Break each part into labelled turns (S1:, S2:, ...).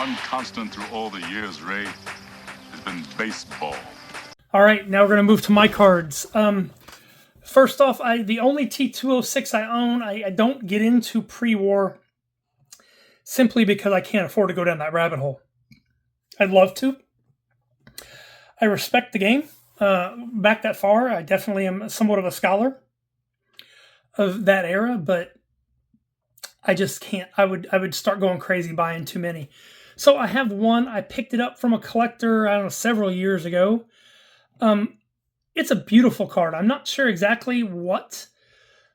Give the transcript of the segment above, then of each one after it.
S1: one constant through all the years, Ray, has been baseball.
S2: All right, now we're going to move to my cards. First off, the only T206 I own, I don't get into pre-war simply because I can't afford to go down that rabbit hole. I'd love to. I respect the game. Back that far, I definitely am somewhat of a scholar of that era, but I just can't. I would start going crazy buying too many. So I have one. I picked it up from a collector, I don't know, several years ago. It's a beautiful card. I'm not sure exactly what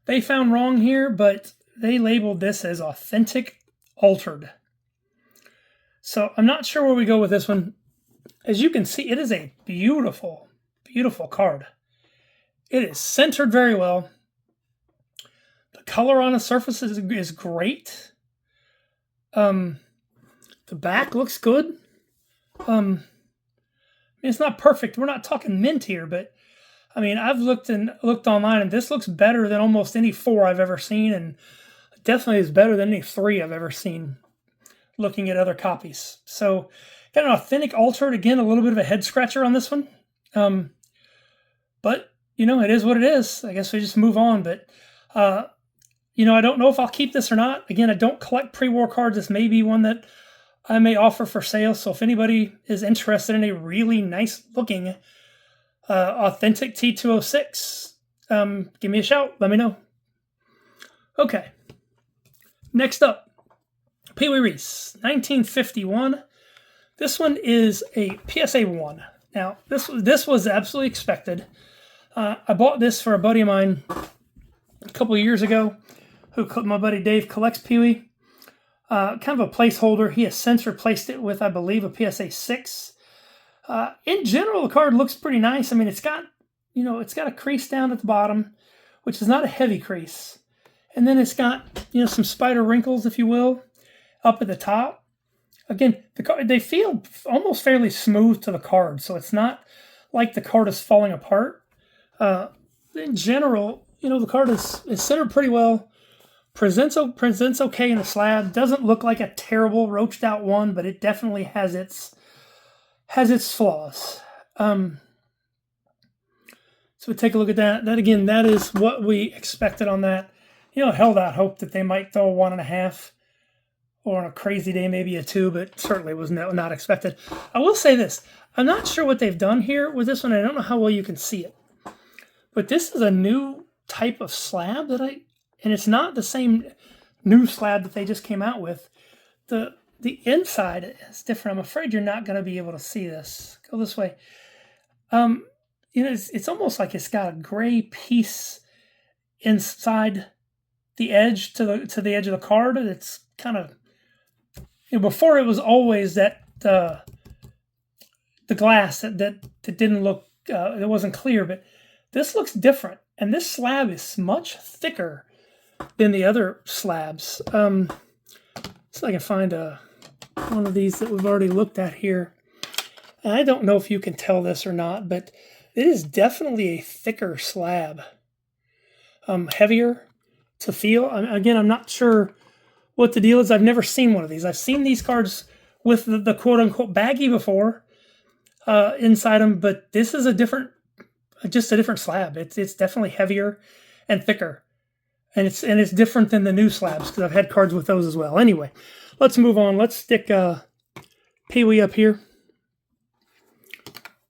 S2: they found wrong here, but they labeled this as authentic altered. So I'm not sure where we go with this one. As you can see, it is a beautiful, beautiful card. It is centered very well. The color on the surface is great. The back looks good. It's not perfect. We're not talking mint here, but I mean, I've looked online, and this looks better than almost any 4 I've ever seen, and definitely is better than any 3 I've ever seen looking at other copies. So got an authentic altered, again, a little bit of a head scratcher on this one. But, it is what it is. I guess we just move on. But, I don't know if I'll keep this or not. Again, I don't collect pre-war cards. This may be one that I may offer for sale. So if anybody is interested in a really nice looking authentic T206, give me a shout. Let me know. Okay. Next up, Reese, 1951. This one is a PSA 1. Now, this was absolutely expected. I bought this for a buddy of mine a couple of years ago, my buddy Dave collects Pee-wee. Kind of a placeholder. He has since replaced it with, I believe, a PSA 6. In general, the card looks pretty nice. I mean, it's got a crease down at the bottom, which is not a heavy crease. And then it's got, some spider wrinkles, if you will, up at the top. Again, they feel almost fairly smooth to the card, so it's not like the card is falling apart. In general, the card is centered pretty well. Presents okay in the slab. Doesn't look like a terrible roached out one, but it definitely has its flaws. So we take a look at that. That is what we expected on that. Held out hope that they might throw a 1.5, or on a crazy day maybe a 2, but certainly was not expected. I will say this: I'm not sure what they've done here with this one. I don't know how well you can see it, but this is a new type of slab and it's not the same new slab that they just came out with. The inside is different. I'm afraid you're not going to be able to see this. Go this way. It's almost like it's got a gray piece inside the edge to the edge of the card. It's kind of, before it was always that the glass that didn't look, it wasn't clear, but this looks different, and this slab is much thicker than the other slabs. So I can find one of these that we've already looked at here. And I don't know if you can tell this or not, but it is definitely a thicker slab. Heavier to feel. Again, I'm not sure what the deal is. I've never seen one of these. I've seen these cards with the quote-unquote baggie before inside them, but this is just a different slab. It's definitely heavier and thicker. And it's different than the new slabs, because I've had cards with those as well. Anyway, let's move on. Let's stick Pee-wee up here.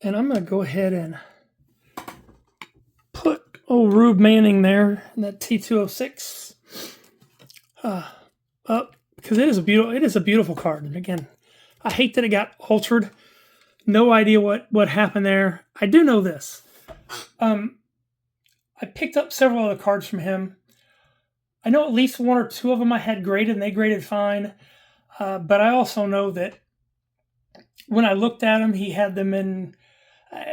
S2: And I'm going to go ahead and put old Rube Manning there, in that T206 up, because it is a beautiful card. And again, I hate that it got altered. No idea what happened there. I do know this. I picked up several other cards from him. I know at least 1 or 2 of them I had graded, and they graded fine. But I also know that when I looked at them, he had them in...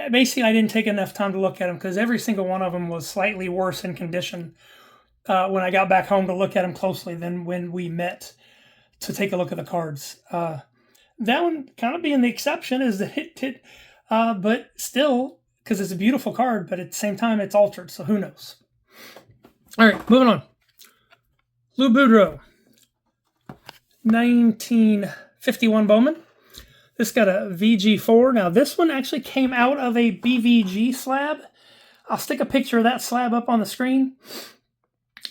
S2: basically, I didn't take enough time to look at them, because every single one of them was slightly worse in condition when I got back home to look at them closely than when we met to take a look at the cards. That one kind of being the exception is the hit, but still, because it's a beautiful card, but at the same time, it's altered, so who knows. All right, moving on. Lou Boudreau, 19 51 Bowman. This got a VG4. Now, this one actually came out of a BVG slab. I'll stick a picture of that slab up on the screen.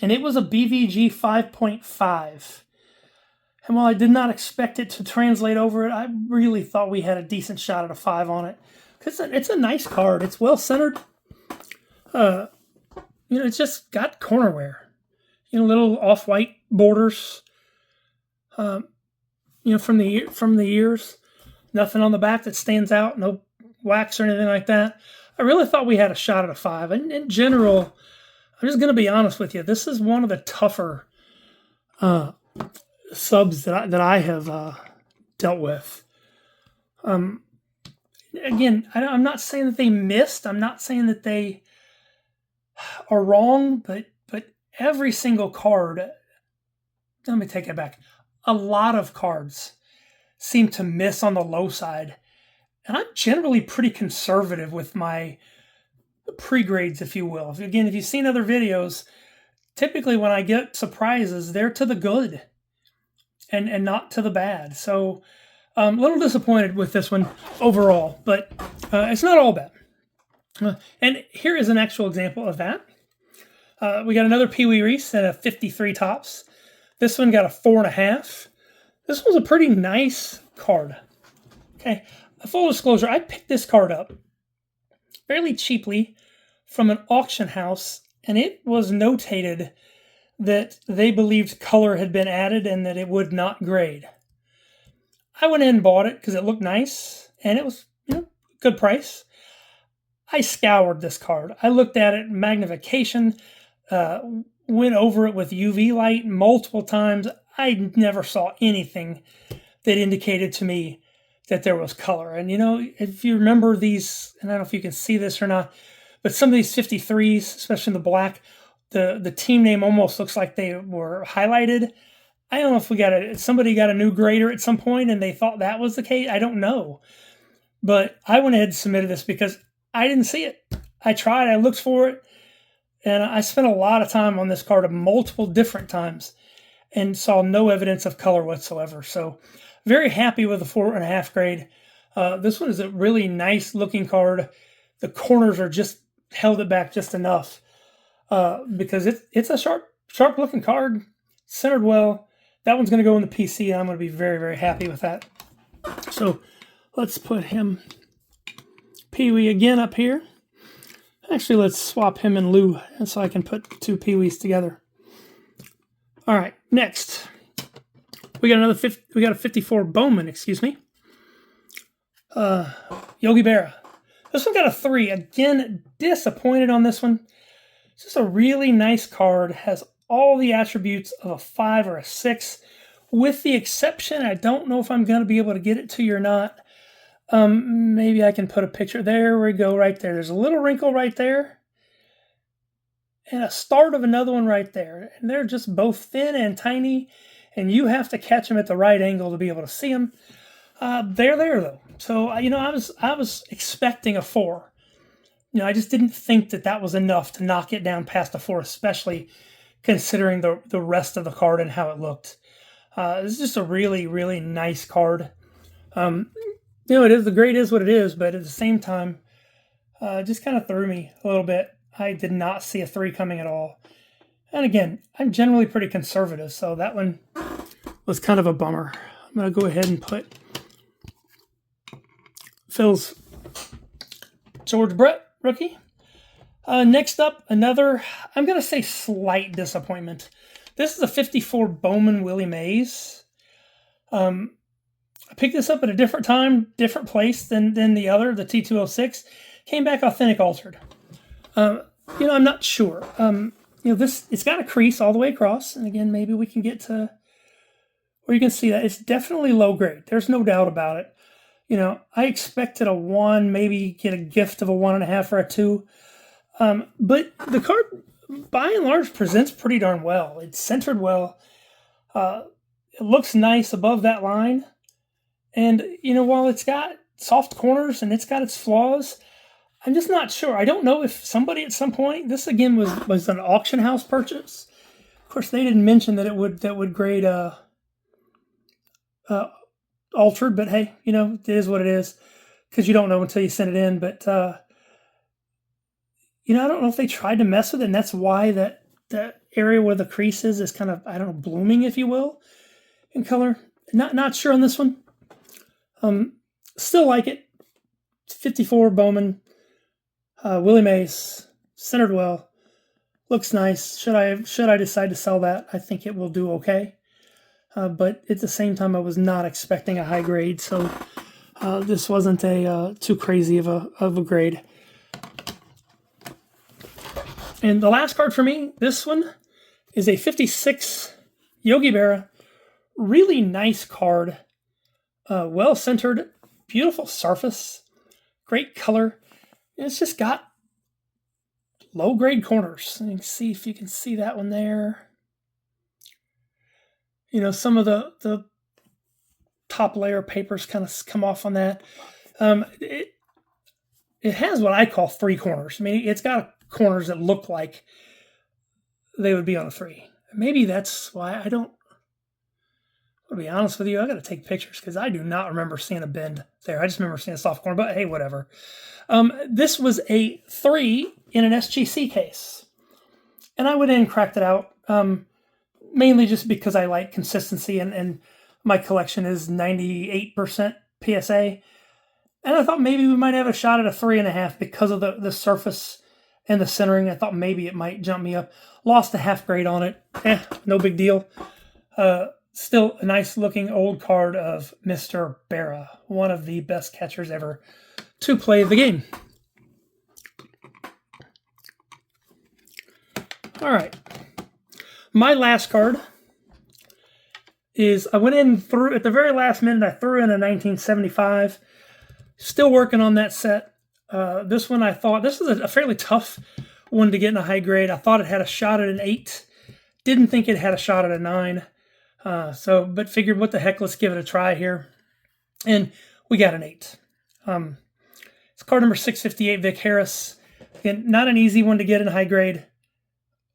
S2: And it was a BVG 5.5. And while I did not expect it to translate over it, I really thought we had a decent shot at a 5 on it. Because it's a nice card. It's well-centered. It's just got corner wear. Little off-white borders. From the ears. Nothing on the back that stands out. No wax or anything like that. I really thought we had a shot at a 5. And in general, I'm just going to be honest with you. This is one of the tougher subs that I have dealt with. Again, I'm not saying that they missed. I'm not saying that they are wrong, but every single card, let me take it back. A lot of cards seem to miss on the low side. And I'm generally pretty conservative with my pre-grades, if you will. If you've seen other videos, typically when I get surprises, they're to the good and not to the bad. So I'm a little disappointed with this one overall, but it's not all bad. And here is an actual example of that. We got another Pee Wee Reese at a 53 tops. This one got a 4.5. This was a pretty nice card. Okay, full disclosure, I picked this card up fairly cheaply from an auction house, and it was notated that they believed color had been added and that it would not grade. I went in and bought it because it looked nice, and it was, good price. I scoured this card. I looked at it in magnification, went over it with UV light multiple times. I never saw anything that indicated to me that there was color. And, if you remember these, and I don't know if you can see this or not, but some of these 53s, especially in the black, the team name almost looks like they were highlighted. I don't know if somebody got a new grader at some point and they thought that was the case. I don't know. But I went ahead and submitted this because I didn't see it. I tried, I looked for it, and I spent a lot of time on this card multiple different times and saw no evidence of color whatsoever. So very happy with the 4.5 grade. This one is a really nice looking card. The corners are just held it back just enough because it's a sharp looking card, centered well. That one's going to go in the PC, and I'm going to be very, very happy with that. So let's put him, Pee Wee, again up here. Actually, let's swap him and Lou so I can put two Pee Wees together. All right, next. We got a 54 Bowman, excuse me. Yogi Berra. This one got a 3. Again, disappointed on this one. It's just a really nice card. Has all the attributes of a 5 or a 6. With the exception, I don't know if I'm going to be able to get it to you or not. Maybe I can put a picture. There we go, right there. There's a little wrinkle right there. And a start of another one right there. And they're just both thin and tiny. And you have to catch them at the right angle to be able to see them. They're there, though. So, I was expecting a 4. I just didn't think that was enough to knock it down past a 4, especially considering the rest of the card and how it looked. This is just a really, really nice card. The grade is what it is, but at the same time, it just kind of threw me a little bit. I did not see a 3 coming at all. And again, I'm generally pretty conservative, so that one was kind of a bummer. I'm going to go ahead and put Phil's George Brett rookie. Next up, another, I'm going to say slight disappointment. This is a 54 Bowman Willie Mays. I picked this up at a different time, different place than the other, the T206. Came back authentic altered. I'm not sure. It's got a crease all the way across. And again, maybe we can get to where you can see that. It's definitely low grade. There's no doubt about it. I expected a 1, maybe get a gift of a 1.5 or a 2. But the card, by and large, presents pretty darn well. It's centered well. It looks nice above that line. And, while it's got soft corners and it's got its flaws, I'm just not sure. I don't know if somebody at some point, this again was an auction house purchase. Of course, they didn't mention that it would grade altered, but hey, it is what it is because you don't know until you send it in. But I don't know if they tried to mess with it, and that's why that area where the crease is kind of, I don't know, blooming, if you will, in color. Not sure on this one. Still like it. 54 Bowman, Willie Mays, centered well, looks nice. Should I decide to sell that, I think it will do okay. But at the same time, I was not expecting a high grade, so this wasn't a too crazy of a grade. And the last card for me, this one is a 56 Yogi Berra. Really nice card. Well centered, beautiful surface, great color. And it's just got low grade corners. You can see if you can see that one there. Some of the top layer papers kind of come off on that. It has what I call three corners. I mean, it's got corners that look like they would be on a 3. Maybe that's why I don't. To be honest with you, I got to take pictures because I do not remember seeing a bend there. I just remember seeing a soft corner, but hey, whatever. This was a 3 in an SGC case, and I went in and cracked it out, mainly just because I like consistency, and my collection is 98% PSA, and I thought maybe we might have a shot at a 3.5 because of the surface and the centering. I thought maybe it might jump me up. Lost a half grade on it. No big deal. Still a nice looking old card of Mr. Berra, one of the best catchers ever to play the game. All right. My last card is I went in through at the very last minute. I threw in a 1975. Still working on that set. This one I thought this was a fairly tough one to get in a high grade. I thought it had a shot at an 8. Didn't think it had a shot at a 9. But figured, what the heck, let's give it a try here. And we got an 8. It's card number 658, Vic Harris. Again, not an easy one to get in high grade.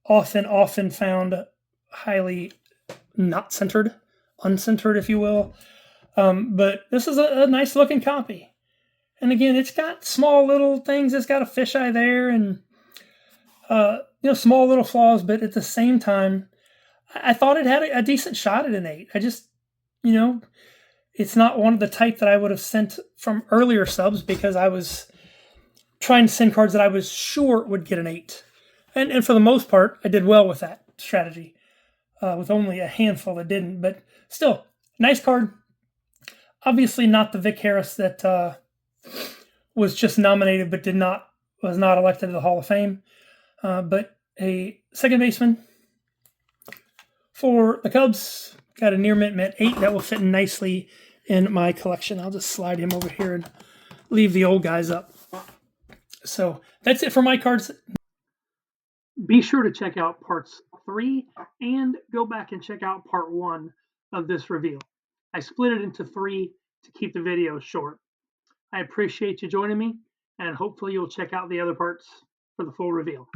S2: Often found highly not centered, uncentered, if you will. But this is a nice looking copy. And again, it's got small little things. It's got a fisheye there and, small little flaws, but at the same time, I thought it had a decent shot at an 8. I just, it's not one of the type that I would have sent from earlier subs because I was trying to send cards that I was sure would get an 8. And for the most part, I did well with that strategy, with only a handful that didn't. But still, nice card. Obviously not the Vic Harris that was just nominated but was not elected to the Hall of Fame. But a second baseman for the Cubs. Got a near mint 8 that will fit nicely in my collection. I'll just slide him over here and leave the old guys up. So that's it for my cards. Be sure to check out parts 3 and go back and check out part 1 of this reveal. I split it into 3 to keep the video short. I appreciate you joining me, and hopefully you'll check out the other parts for the full reveal.